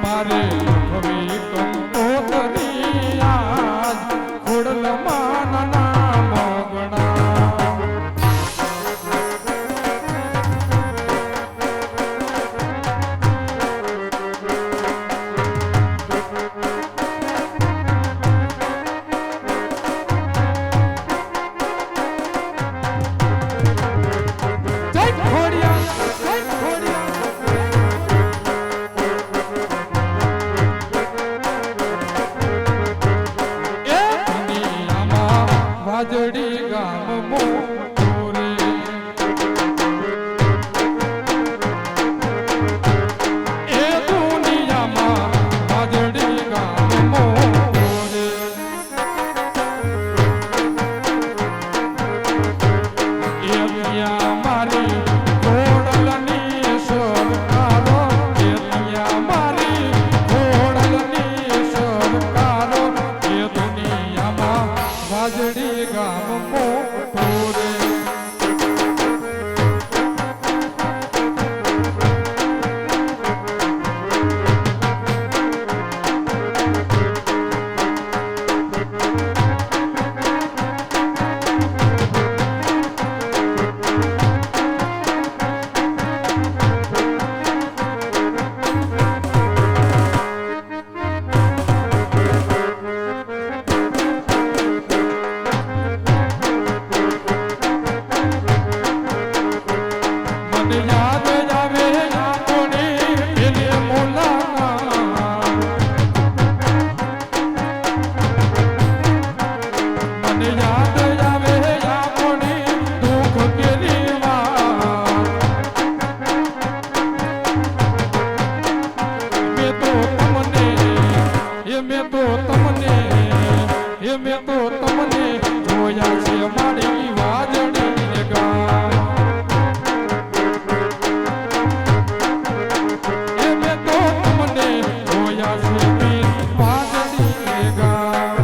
મારે કવિ કંકોતરી આજ ખોડલમાં નાના મગણા વાજડી ગામ મોરે એ દુનિયામાં વાજડી ગામ મોરે એ ત્યાં મારી ખોડલની સરકારો એ ત્યાં મારી ખોડલની સરકારો એ દુનિયામાં વાજડી ગામ મોરે મેં તો તમને જોયા છે મારી વાજડી ગામ મેં તો તમને જોયા છે વાજડી ગામ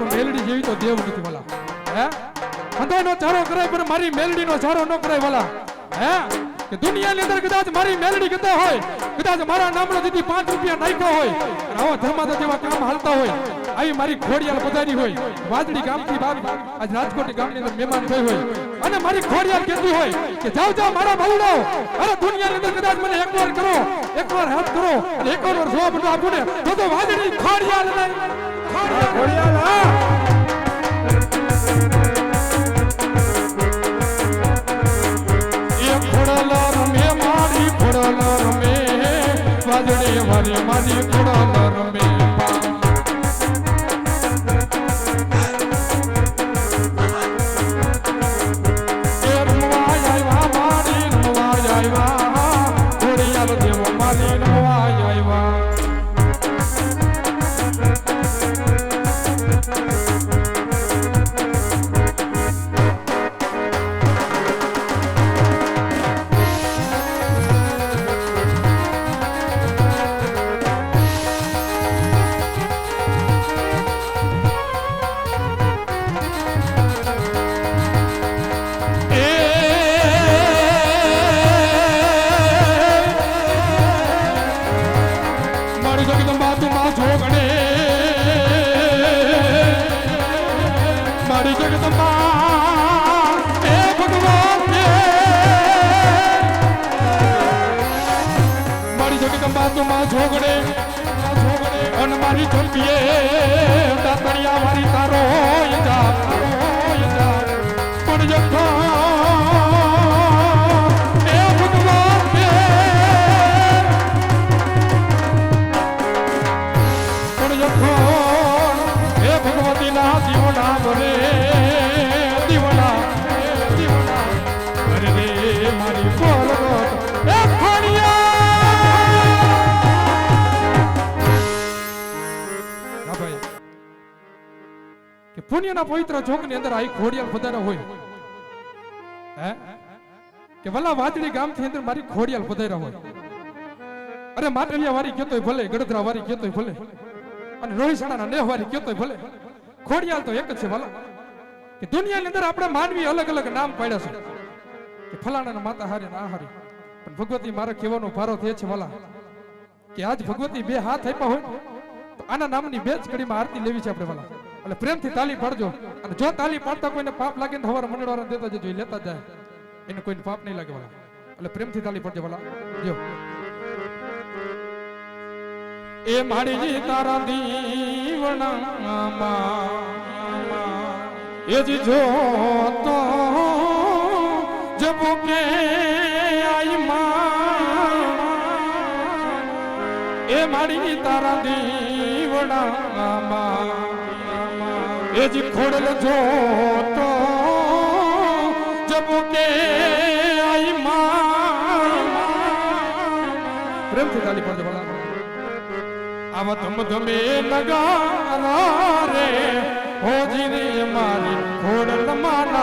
પણ મેલડી જેવી તો દેવ નથી વાલા હે અંધાનો ચારો કરાય પણ મારી મેલડીનો ચારો ન કરાય વાલા હે કે દુનિયાની અંદર કદાચ મારી મેલડી કહેતા હોય કદાચ મારા નામનો દીદી 5 રૂપિયા નાખ્યો હોય અને આવા ધર્માદા જેવા કામ હાલતા હોય આવી મારી ખોડિયાલ પધારી હોય વાદળી ગામથી આજ રાજકોટ ગામની અંદર મહેમાન થઈ હોય અને મારી ખોડિયાલ કહેતી હોય કે જાવ જાવ મારા બાવડો અરે દુનિયાની અંદર કદાચ મને એકવાર કરો એકવાર હાથ કરો અને એકવાર જવાબ આપો ને તો વાદળી ખોડિયાલ ખોડિયાલ હા વાદળી મારી મારી ખોડલ રમે ઝોગડે અને મારી ચોપીએ દાતણિયા વારી તારો પણ જખો એ ભગવાન પણ જખો એ ભગવતી ના દીવડા ભરે દીવડા અરે રે મારી બોલ એ ખોડિયા પુણ્યના પવિત્ર ચોકની અંદર આ ખોડિયાલ પધાર્યા હોય હે કે વલા વાદળી ગામથી અંદર મારી ખોડિયાલ પધાર્યા હોય અરે માટલિયા વારી કેતોય ભલે ગડધરા વારી કેતોય ભલે અને રોહિસાણાના નેહ વારી કેતોય ભલે ખોડિયાલ તો એક જ છે વલા કે દુનિયાની અંદર આપણે માનવી અલગ અલગ નામ પાડ્યા છે કે ફલાણાના માતા હારી ના હારી પણ ભગવતી મારા કહેવાનો ભારો થયો છે વલા કે આજ ભગવતી બે હાથ આપ્યા હોય તો આના નામની બે જ કડીમાં આરતી લેવી છે આપણે વલા એટલે પ્રેમથી તાલી પાડજો અને જો તાલી પાડતા કોઈને પાપ લાગે ને હવારે મંડળવાળા દેતા જજો લેતા જાય એને કોઈને પાપ નહીં લાગે વાલા એટલે પ્રેમથી તાલી પાડજો વાલા જો એ માડી તારા દીવણામાં એ જી જો તો જબ કે આઈ માં એ માડી તારા દીવણામાં એ જી ખોડલ જો તો જબ કે આઈ માં પ્રેમથી તાલી પાડજો વાલા આવા ધમ ધમે નગારા રે હોજી રે મારી ખોડલ માના